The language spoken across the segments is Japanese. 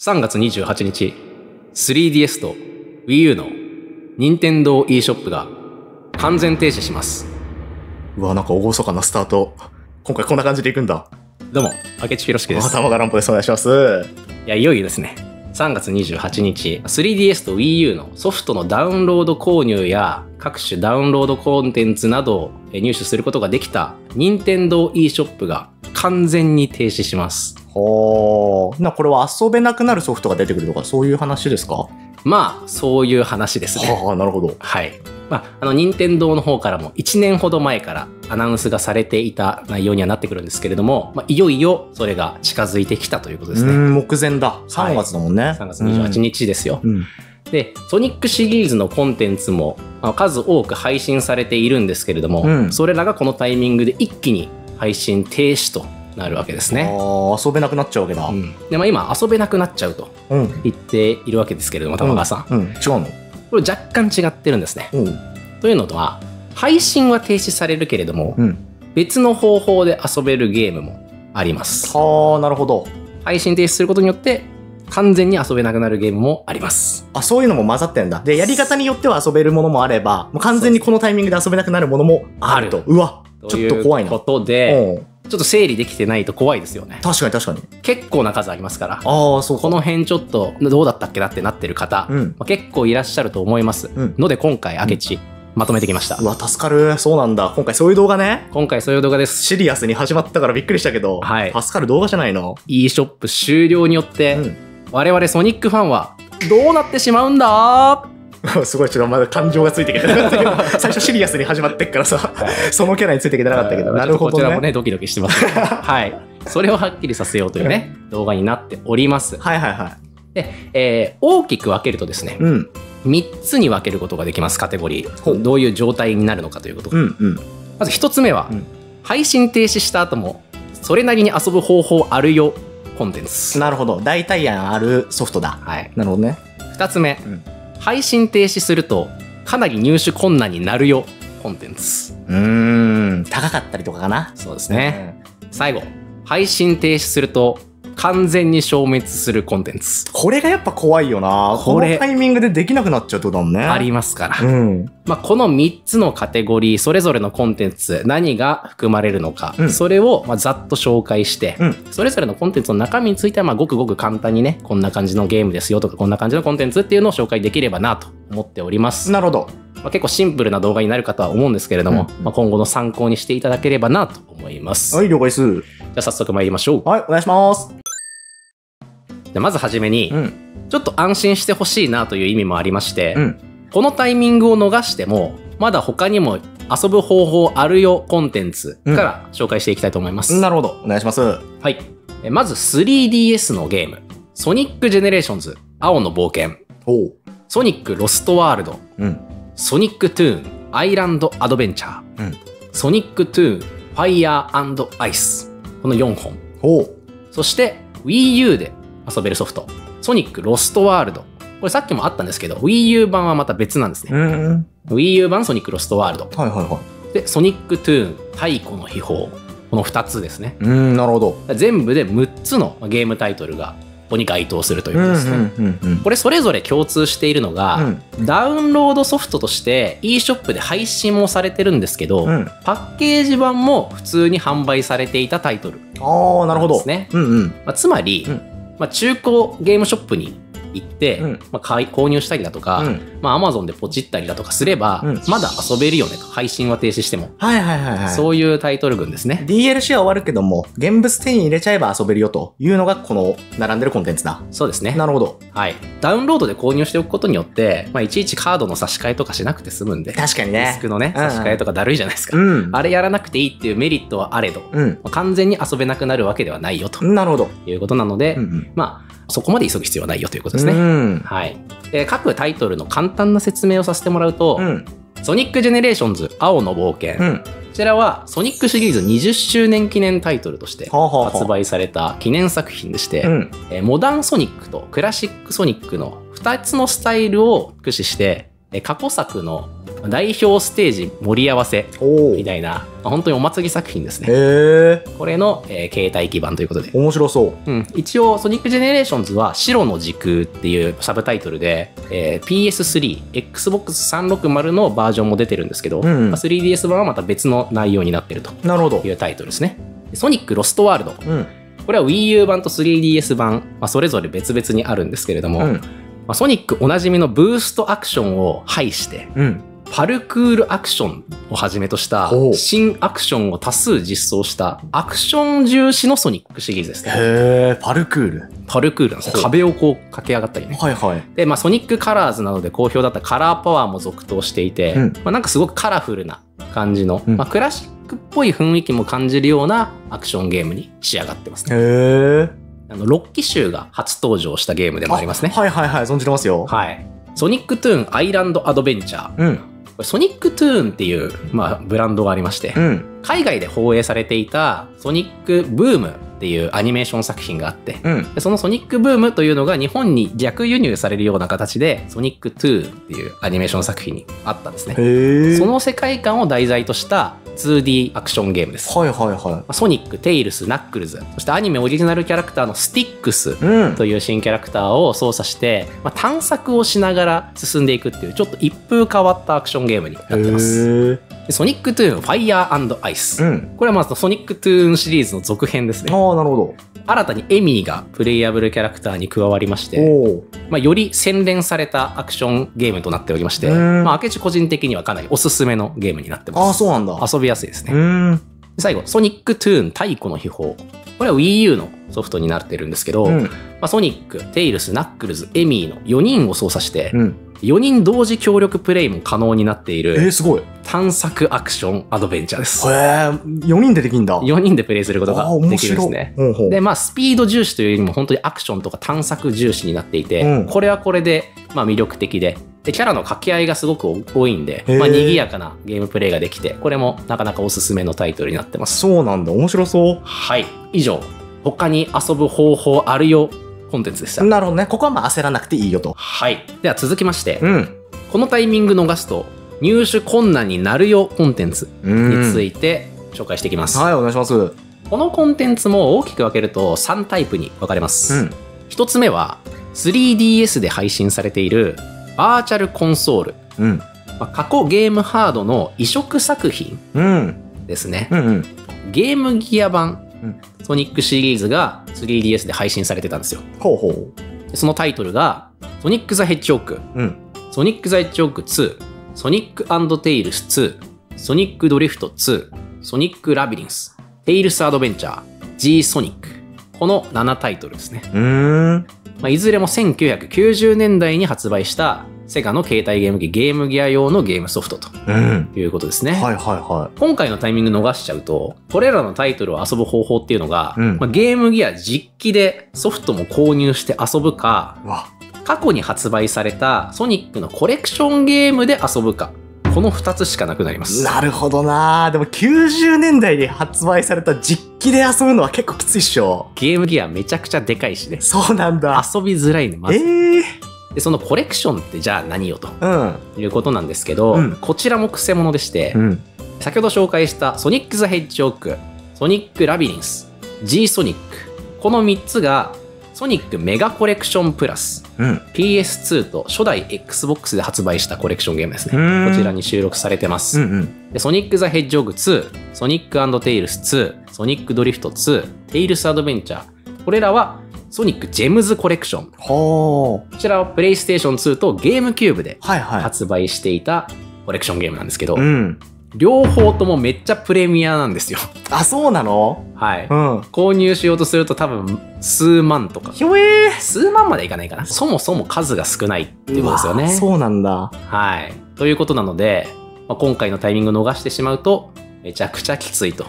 3月28日、3DS と Wii U の任天堂 e ショップが完全停止します。うわ、なんか厳かなスタート。今回こんな感じでいくんだ。どうも、明智博樹です。玉川乱歩です。お願いします。いよいよですね。3月28日、3DS と Wii U のソフトのダウンロード購入や各種ダウンロードコンテンツなどを入手することができた任天堂 e ショップが完全に停止します。これは遊べなくなるソフトが出てくるとか、そういう話ですか？まあ、そういう話ですね。なるほど。はい。任天堂の方からも1年ほど前からアナウンスがされていた内容にはなってくるんですけれども、いよいよそれが近づいてきたということですね。目前だ。3月だもんね。3月28日ですよ。で、ソニックシリーズのコンテンツも数多く配信されているんですけれども、それらがこのタイミングで一気に配信停止となるわけですね。遊べなくなっちゃうわけだ。で、今遊べなくなっちゃうと言っているわけですけれども、玉川さん。違うの？これ若干違ってるんですね。というのは、配信は停止されるけれども、別の方法で遊べるゲームもあります。なるほど。配信停止することによって完全に遊べなくなるゲームもあります。そういうのも混ざってんだ。で、やり方によっては遊べるものもあれば、もう完全にこのタイミングで遊べなくなるものもあると。うわ、ちょっと怖いな。ということで、ちょっと整理できてないと怖いですよね。確かに確かに。結構な数ありますから。そうか。この辺ちょっとどうだったっけなってなってる方、結構いらっしゃると思います。ので今回、明智、まとめてきました。うわ、助かる。そうなんだ。今回そういう動画ね。今回そういう動画です。シリアスに始まったからびっくりしたけど、助かる動画じゃないの。e ショップ終了によって、我々ソニックファンはどうなってしまうんだすごい、ちょっとまだ感情がついてきてなかったけど、最初シリアスに始まってっからさ、そのキャラについてきてなかったけど、なるほどね。こちらもね、ドキドキしてます。はい。それをはっきりさせようというね、動画になっております。で、大きく分けるとですね、3つに分けることができます、カテゴリー。どういう状態になるのかということが。まず1つ目は、配信停止した後も、それなりに遊ぶ方法あるよ、コンテンツ。なるほど。代替案あるソフトだ。なるほどね。2つ目、配信停止するとかなり入手困難になるよコンテンツ。高かったりとかかな。そうですね。最後、配信停止すると完全に消滅するコンテンツ。これがやっぱ怖いよな。このタイミングでできなくなっちゃうってことだもんね。ありますから。この3つのカテゴリー、それぞれのコンテンツ、何が含まれるのか、それをざっと紹介して、それぞれのコンテンツの中身についてはごくごく簡単にね、こんな感じのゲームですよとか、こんな感じのコンテンツっていうのを紹介できればなと思っております。なるほど。結構シンプルな動画になるかとは思うんですけれども、今後の参考にしていただければなと思います。了解です。じゃあ早速参りましょう。お願いします。まずはじめに、ちょっと安心してほしいなという意味もありまして、このタイミングを逃してもまだ他にも遊ぶ方法あるよコンテンツから紹介していきたいと思います。なるほど、お願いします。はい。まず 3DS のゲーム、ソニックジェネレーションズ青の冒険、ソニックロストワールド、ソニックトゥーンアイランドアドベンチャー、ソニックトゥーンファイヤー&アイス、この4本。そして Wii U で遊べるソフト、ソニックロストワールド。これさっきもあったんですけど、Wii U 版はまた別なんですね。Wii U 版ソニックロストワールド。で、ソニックトゥーン太古の秘宝。この2つですね。なるほど。全部で6つのゲームタイトルがここに該当するということですね。これそれぞれ共通しているのが、ダウンロードソフトとして e ショップで配信もされてるんですけど、パッケージ版も普通に販売されていたタイトルなんですね。つまり、中古ゲームショップに行って、購入したりだとか、Amazon でポチったりだとかすれば、まだ遊べるよねと。配信は停止しても。そういうタイトル群ですね。DLC は終わるけども、現物手に入れちゃえば遊べるよというのがこの並んでるコンテンツだ。そうですね。なるほど。ダウンロードで購入しておくことによって、いちいちカードの差し替えとかしなくて済むんで。確かにね。ディスクのね、差し替えとかだるいじゃないですか。あれやらなくていいっていうメリットはあれど、完全に遊べなくなるわけではないよと。なるほど。いうことなので、そこまで急ぐ必要はないよということですね。各タイトルの簡単な説明をさせてもらうと、ソニックジェネレーションズ青の冒険。こちらはソニックシリーズ20周年記念タイトルとして発売された記念作品でして、モダンソニックとクラシックソニックの2つのスタイルを駆使して、過去作の代表ステージ盛り合わせおみたいな、本当にお祭り作品ですね。へえ。これの、携帯基盤ということで。面白そう。一応、ソニックジェネレーションズは白の時空っていうサブタイトルで、PS3、Xbox 360のバージョンも出てるんですけど、3DS 版はまた別の内容になってるというタイトルですね。ソニックロストワールド。これは Wii U 版と 3DS 版、それぞれ別々にあるんですけれども、ソニックおなじみのブーストアクションを排して、パルクールアクションをはじめとした新アクションを多数実装したアクション重視のソニックシリーズですね。へー、パルクール。パルクールなんです。壁をこう駆け上がったりね。はいはい。で、ソニックカラーズなどで好評だったカラーパワーも続投していて、なんかすごくカラフルな感じの、クラシックっぽい雰囲気も感じるようなアクションゲームに仕上がってますね。へー。6機種が初登場したゲームでもありますね。はいはいはい、存じてますよ。はい。ソニックトゥーンアイランドアドベンチャー。ソニックトゥーンっていう、ブランドがありまして、海外で放映されていたソニックブームっていうアニメーション作品があって、でそのソニックブームというのが日本に逆輸入されるような形でソニックトゥーンっていうアニメーション作品にあったんですね。その世界観を題材とした 2D アクションゲームです。はいはいはい。ソニック、テイルス、ナックルズ、そしてアニメオリジナルキャラクターのスティックスという新キャラクターを操作して、探索をしながら進んでいくっていうちょっと一風変わったアクションゲームになってます。ソニックトゥーンファイヤー&アイス。これはソニックトゥーンシリーズの続編ですね。ああ、なるほど。新たにエミーがプレイヤブルキャラクターに加わりまして、より洗練されたアクションゲームとなっておりまして、明智個人的にはかなりおすすめのゲームになってます。ああ、そうなんだ。遊びやすいですね。最後、ソニックトゥーン太古の秘宝。これは Wii U のソフトになってるんですけど、ソニック、テイルス、ナックルズ、エミーの4人を操作して、4人同時協力プレイも可能になっている、すごい。探索アクションアドベンチャーです。へー、4人でできんだ。4人でプレイすることができるんですね。で、スピード重視というよりも本当にアクションとか探索重視になっていて、これはこれで魅力的で、キャラの掛け合いがすごく多いんで、賑やかなゲームプレイができて、これもなかなかおすすめのタイトルになってます。そうなんだ、面白そう。はい。以上、他に遊ぶ方法あるよコンテンツでした。なるほどね。ここは焦らなくていいよと。はい。では続きまして、このタイミング逃すと入手困難になるよコンテンツについて紹介していきます。はい、お願いします。このコンテンツも大きく分けると3タイプに分かれます。1つ目は 3DS で配信されているバーチャルコンソール。過去ゲームハードの移植作品ですね。ゲームギア版、ソニックシリーズが 3DS で配信されてたんですよ。そのタイトルがソニック・ザ・ヘッジホッグ、ソニック・ザ・ヘッジホッグ2、ソニック&テイルス2、ソニック・ドリフト2、ソニック・ラビリンス、テイルス・アドベンチャー、G ソニック。この7タイトルですね。いずれも1990年代に発売したセガの携帯ゲーム機ゲームギア用のゲームソフトということですね。今回のタイミング逃しちゃうと、これらのタイトルを遊ぶ方法っていうのが、ゲームギア実機でソフトも購入して遊ぶか、過去に発売されたソニックのコレクションゲームで遊ぶか、この2つしかなくなります。なるほどな。でも90年代に発売された実機で遊ぶのは結構きついっしょ。ゲームギアめちゃくちゃでかいしね。そうなんだ。遊びづらいね、まず。で、そのコレクションってじゃあ何よと、いうことなんですけど、こちらもクセモノでして、先ほど紹介したソニック・ザ・ヘッジホッグ、ソニック・ラビリンス、G ソニック、この3つがソニックメガコレクションプラス、PS2 と初代 Xbox で発売したコレクションゲームですね。こちらに収録されてます。でソニック・ザ・ヘッジホッグ2、ソニック&テイルス2、ソニック・ドリフト2、テイルス・アドベンチャー。これらはソニックジェムズコレクション。こちらはプレイステーション2とゲームキューブで発売していたコレクションゲームなんですけど、両方ともめっちゃプレミアなんですよ。あ、そうなの？はい。購入しようとすると多分数万とか。数万までいかないかな。そもそも数が少ないっていうことですよね。そうなんだ。はい。ということなので、今回のタイミングを逃してしまうとめちゃくちゃきついと。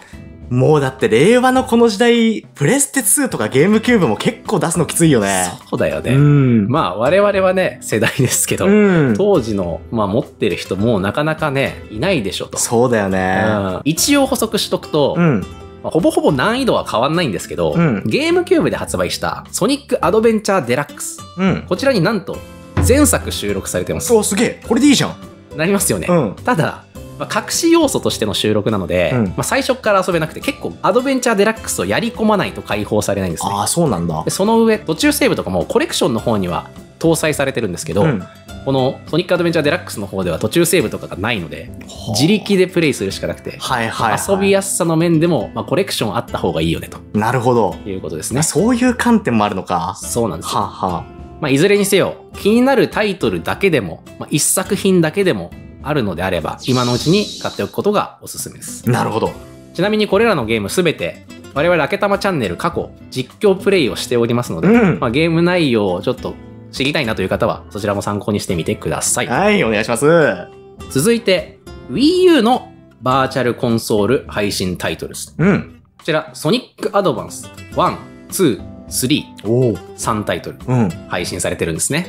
もうだって令和のこの時代、プレステ2とかゲームキューブも結構出すのきついよね。そうだよね。我々はね、世代ですけど、当時の、持ってる人もなかなかね、いないでしょと。そうだよね。一応補足しとくと、ほぼほぼ難易度は変わんないんですけど、ゲームキューブで発売したソニックアドベンチャーデラックス。こちらになんと前作収録されてます。すげえ。これでいいじゃん。なりますよね。ただ、隠し要素としての収録なので、最初から遊べなくて、結構アドベンチャーデラックスをやり込まないと解放されないんですね。ああ、そうなんだ。でその上、途中セーブとかもコレクションの方には搭載されてるんですけど、このソニックアドベンチャーデラックスの方では途中セーブとかがないので、自力でプレイするしかなくて、遊びやすさの面でも、コレクションあった方がいいよねと。なるほど。いうことですね。そういう観点もあるのか。そうなんですよ。いずれにせよ、気になるタイトルだけでも、一作品だけでもあるのであれば、今のうちに買っておくことがおすすめです。なるほど。ちなみにこれらのゲームすべて、我々あけたまチャンネル過去実況プレイをしておりますので、ゲーム内容をちょっと知りたいなという方は、そちらも参考にしてみてください。はい、お願いします。続いて、Wii U のバーチャルコンソール配信タイトルです。こちら、ソニックアドバンス1、2、3、3タイトル配信されてるんですね。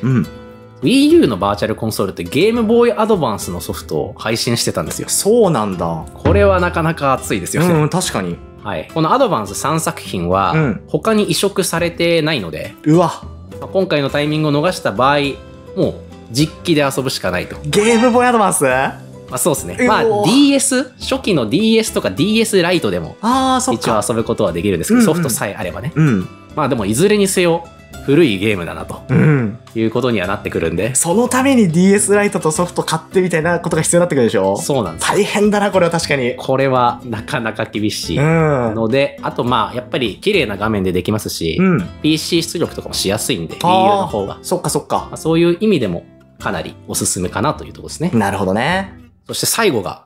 Wii U のバーチャルコンソールってゲームボーイアドバンスのソフトを配信してたんですよ。そうなんだ。これはなかなか熱いですよね。確かに。はい。このアドバンス3作品は、他に移植されてないので、今回のタイミングを逃した場合、もう実機で遊ぶしかないと。ゲームボーイアドバンス？そうですね。DS、初期の DS とか DS ライトでも、一応遊ぶことはできるんですけど、ソフトさえあればね。でもいずれにせよ、古いゲームだなと、いうことにはなってくるんで。そのために DS ライトとソフト買ってみたいなことが必要になってくるでしょ？そうなんです。大変だな、これは確かに。これはなかなか厳しいので、あとやっぱり綺麗な画面でできますし、PC 出力とかもしやすいんで、Wii U の方が。そっかそっか。そういう意味でもかなりおすすめかなというところですね。なるほどね。そして最後が、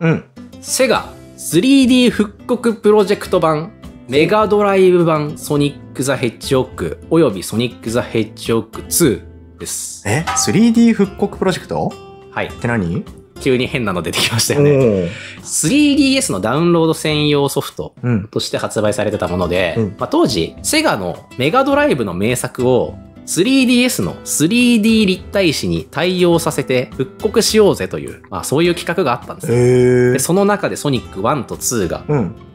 セガ 3D 復刻プロジェクト版メガドライブ版ソニック・ザ・ヘッジホッグおよびソニック・ザ・ヘッジホッグ2です。3D 復刻プロジェクト？はい。って何？急に変なの出てきましたよね。3DS のダウンロード専用ソフトとして発売されてたもので、当時、セガのメガドライブの名作を 3DS の 3D 立体視に対応させて復刻しようぜという、そういう企画があったんですよ。でその中でソニック1と2が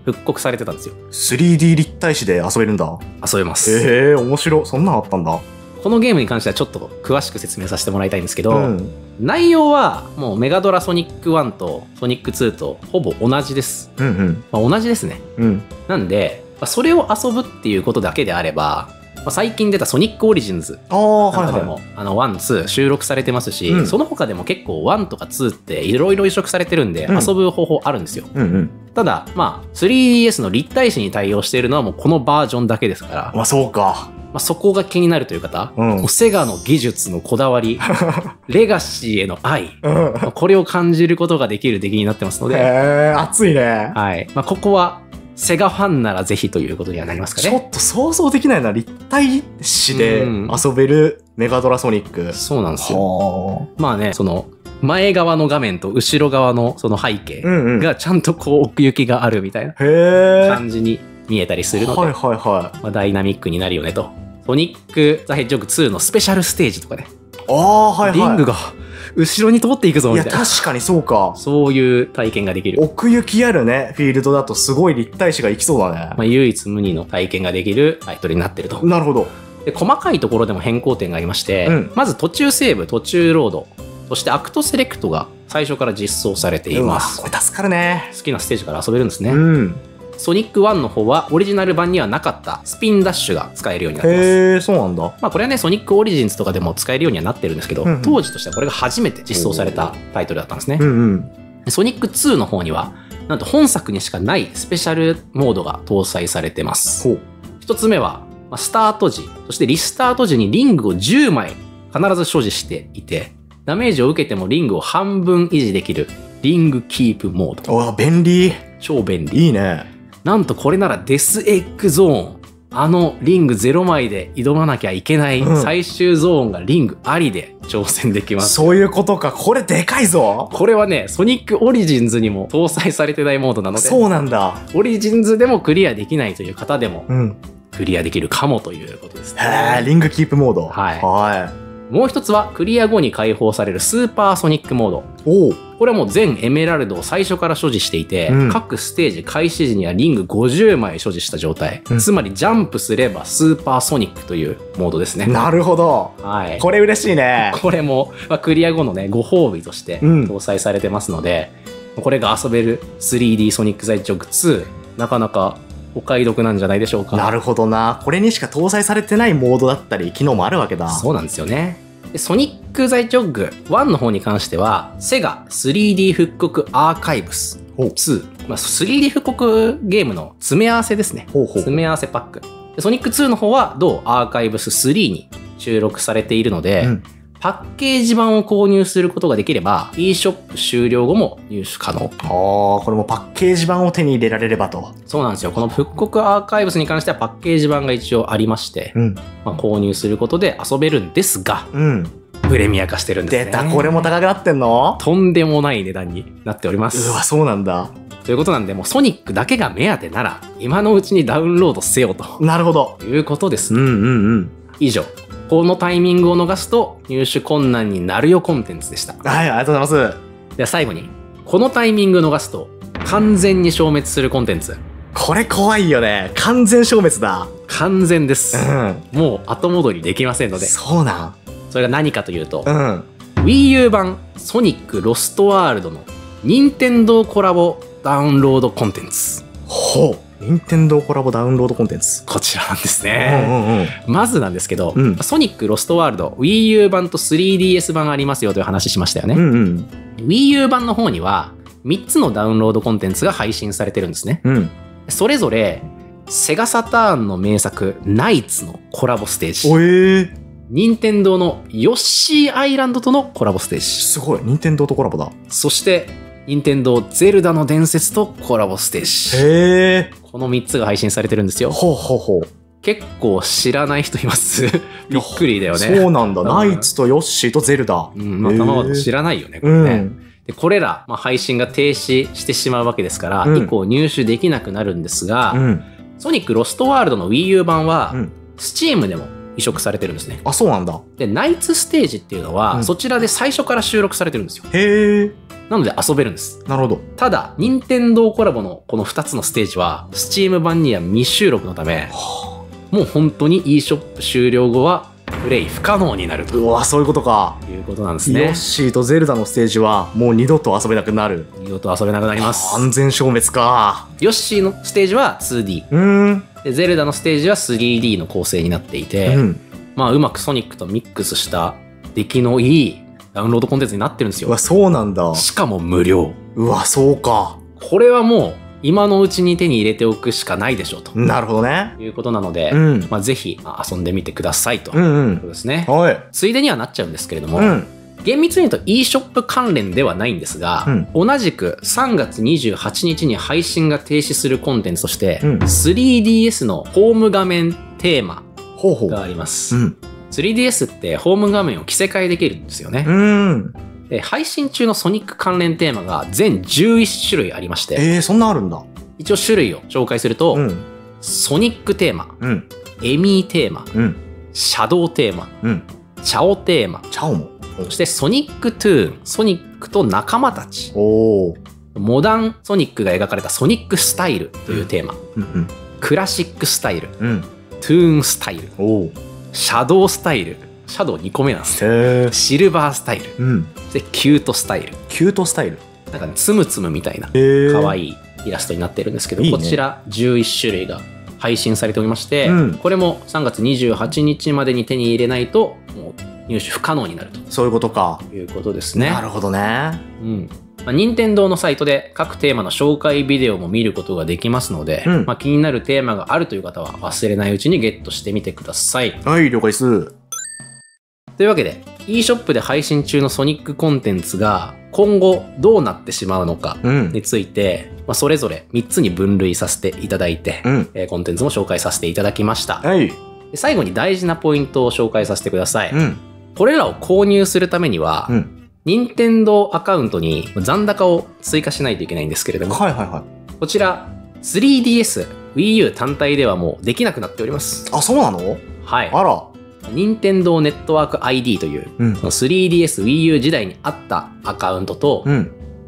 復刻されてたんですよ。3D 立体視で遊べるんだ。遊べます。面白い。そんなのあったんだ。このゲームに関してはちょっと詳しく説明させてもらいたいんですけど、内容はもうメガドラソニック1とソニック2とほぼ同じです。同じですね。なんで、それを遊ぶっていうことだけであれば、最近出たソニックオリジンズなんかでも、1、2収録されてますし、その他でも結構1とか2っていろいろ移植されてるんで、遊ぶ方法あるんですよ。ただ、3DS の立体視に対応しているのはもうこのバージョンだけですから。そうか。そこが気になるという方、もうセガの技術のこだわり、レガシーへの愛、これを感じることができる出来になってますので。熱いね。はい。ここは、セガファンならぜひということにはなりますかね。ちょっと想像できないな。立体視で遊べるメガドラソニック。そうなんですよ。その、前側の画面と後ろ側のその背景がちゃんと奥行きがあるみたいな感じに見えたりするので、ダイナミックになるよねと。ソニック・ザ・ヘッジホッグ2のスペシャルステージとかね。リングが後ろに通っていくぞみたいな。いや、確かにそうか。そういう体験ができる。奥行きあるね、フィールドだとすごい立体視がいきそうだね。唯一無二の体験ができるタイトルになってると。なるほど。で、細かいところでも変更点がありまして、まず途中セーブ、途中ロード、そしてアクトセレクトが最初から実装されています。これ助かるね。好きなステージから遊べるんですね。ソニック1の方はオリジナル版にはなかったスピンダッシュが使えるようになってます。そうなんだ。これはね、ソニックオリジンズとかでも使えるようにはなってるんですけど、当時としてはこれが初めて実装されたタイトルだったんですね。ソニック2の方には、なんと本作にしかないスペシャルモードが搭載されてます。一つ目は、スタート時、そしてリスタート時にリングを10枚必ず所持していて、ダメージを受けてもリングを半分維持できるリングキープモード。便利。超便利。いいね。なんとこれならデスエッグゾーン、リング0枚で挑まなきゃいけない最終ゾーンがリングありで挑戦できます。そういうことか。これでかいぞ。これはね、ソニックオリジンズにも搭載されてないモードなので。そうなんだ。オリジンズでもクリアできないという方でも、クリアできるかもということですね。リングキープモード。もう一つはクリア後に解放されるスーパーソニックモード。これはもう全エメラルドを最初から所持していて、各ステージ開始時にはリング50枚所持した状態。つまりジャンプすればスーパーソニックというモードですね。なるほど。はい。これ嬉しいね。これも、クリア後のね、ご褒美として搭載されてますので、これが遊べる 3D ソニックザ・ヘッジホッグ2、なかなかお買い得なんじゃないでしょうか。なるほどな。これにしか搭載されてないモードだったり機能もあるわけだ。そうなんですよね。でソニック・ザ・ヘッジホッグ1の方に関しては、セガ 3D 復刻アーカイブス2、3D 復刻ゲームの詰め合わせですね。詰め合わせパック。でソニック2の方は同アーカイブス3に収録されているので、パッケージ版を購入することができれば eShop 終了後も入手可能。これもパッケージ版を手に入れられればと。そうなんですよ。この復刻アーカイブスに関してはパッケージ版が一応ありまして、購入することで遊べるんですが、プレミア化してるんですね。出た、これも高くなってんの？とんでもない値段になっております。うわ、そうなんだ。ということなんで、もうソニックだけが目当てなら今のうちにダウンロードせよと。なるほど。いうことですね。以上。このタイミングを逃すと入手困難になるよコンテンツでした。はい、ありがとうございます。では最後に、このタイミング逃すと完全に消滅するコンテンツ。これ怖いよね。完全消滅だ。完全です。もう後戻りできませんので。そうなん。それが何かというと、Wii U 版ソニックロストワールドの任天堂コラボダウンロードコンテンツ。任天堂コラボダウンロードコンテンツ。こちらなんですね。まずなんですけど、ソニックロストワールド Wii U 版と 3DS 版ありますよという話しましたよね。Wii U 版の方には3つのダウンロードコンテンツが配信されてるんですね。それぞれセガサターンの名作ナイツのコラボステージ。任天堂のヨッシーアイランドとのコラボステージ。すごい。任天堂とコラボだ。そして任天堂ゼルダの伝説とコラボステージ。この3つが配信されてるんですよ。結構知らない人いますびっくりだよね。そうなんだ。ナイツとヨッシーとゼルダ。卵知らないよね、これね。でこれら、配信が停止してしまうわけですから、以降入手できなくなるんですが、ソニックロストワールドの Wii U 版は、Steam でも移植されてるんですね。あ、そうなんだ。で、ナイツステージっていうのは、そちらで最初から収録されてるんですよ。なので遊べるんです。なるほど。ただ、任天堂コラボのこの2つのステージは、Steam 版には未収録のため、もう本当に eShop 終了後は、プレイ不可能になると。うわ、そういうことか。いうことなんですね。ヨッシーとゼルダのステージは、もう二度と遊べなくなる。二度と遊べなくなります。完全消滅か。ヨッシーのステージは 2D。で、ゼルダのステージは 3D の構成になっていて、うまくソニックとミックスした出来のいいダウンロードコンテンツになってるんですよ。うわ、そうなんだ。しかも無料。うわ、そうか。これはもう今のうちに手に入れておくしかないでしょうと。なるほどね。いうことなので、ぜひ遊んでみてくださいと。いうことですね。ついでにはなっちゃうんですけれども、厳密に言うと eShop 関連ではないんですが、同じく3月28日に配信が停止するコンテンツとして、3DS のホーム画面テーマがあります。3DS ってホーム画面を着せ替えできるんですよね。で配信中のソニック関連テーマが全11種類ありまして、そんなあるんだ。一応種類を紹介すると、ソニックテーマ、エミーテーマ、シャドウテーマ、チャオテーマ、そしてソニックトゥーン、ソニックと仲間たち、モダンソニックが描かれたソニックスタイルというテーマ、クラシックスタイル、トゥーンスタイル、シャドウスタイル、シャドウ2個目なんですね。シルバースタイル、でキュートスタイル。キュートスタイル。なんかつむつむみたいな可愛いイラストになってるんですけど、こちら11種類が配信されておりまして、これも3月28日までに手に入れないともう入手不可能になると。そういうことか。いうことですね。なるほどね。任天堂のサイトで各テーマの紹介ビデオも見ることができますので、気になるテーマがあるという方は忘れないうちにゲットしてみてください。はい、了解です。というわけで eShop で配信中のソニックコンテンツが今後どうなってしまうのかについて、それぞれ3つに分類させていただいて、コンテンツも紹介させていただきました。最後に大事なポイントを紹介させてください。これらを購入するためには、任天堂アカウントに残高を追加しないといけないんですけれども、こちら 3DS、Wii U 単体ではもうできなくなっております。あ、そうなの？はい。あら。任天堂ネットワーク ID という、その 3DS Wii U 時代にあったアカウントと、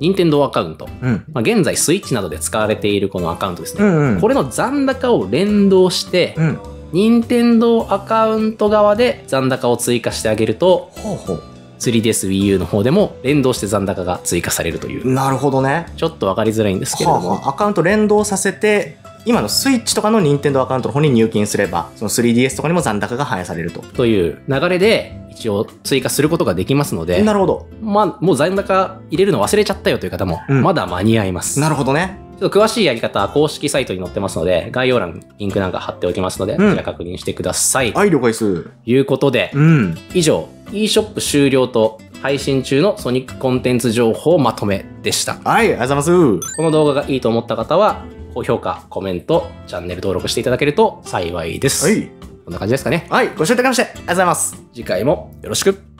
任天堂アカウント、現在スイッチなどで使われているこのアカウントですね。これの残高を連動して、任天堂アカウント側で残高を追加してあげると、3DS Wii U の方でも連動して残高が追加されるという。なるほどね。ちょっと分かりづらいんですけれども。アカウント連動させて、今のスイッチとかの任天堂アカウントの方に入金すれば、その 3DS とかにも残高が反映されると。という流れで、一応追加することができますので。なるほど。まあ、もう残高入れるの忘れちゃったよという方も、まだ間に合います。なるほどね。ちょっと詳しいやり方は公式サイトに載ってますので、概要欄にリンクなんか貼っておきますので、こちら確認してください。はい、了解です。ということで、以上、eShop 終了と配信中のソニックコンテンツ情報まとめでした。はい、ありがとうございます。この動画がいいと思った方は、高評価、コメント、チャンネル登録していただけると幸いです。はい。こんな感じですかね。はい、ご視聴いただきまして、ありがとうございます。次回もよろしく。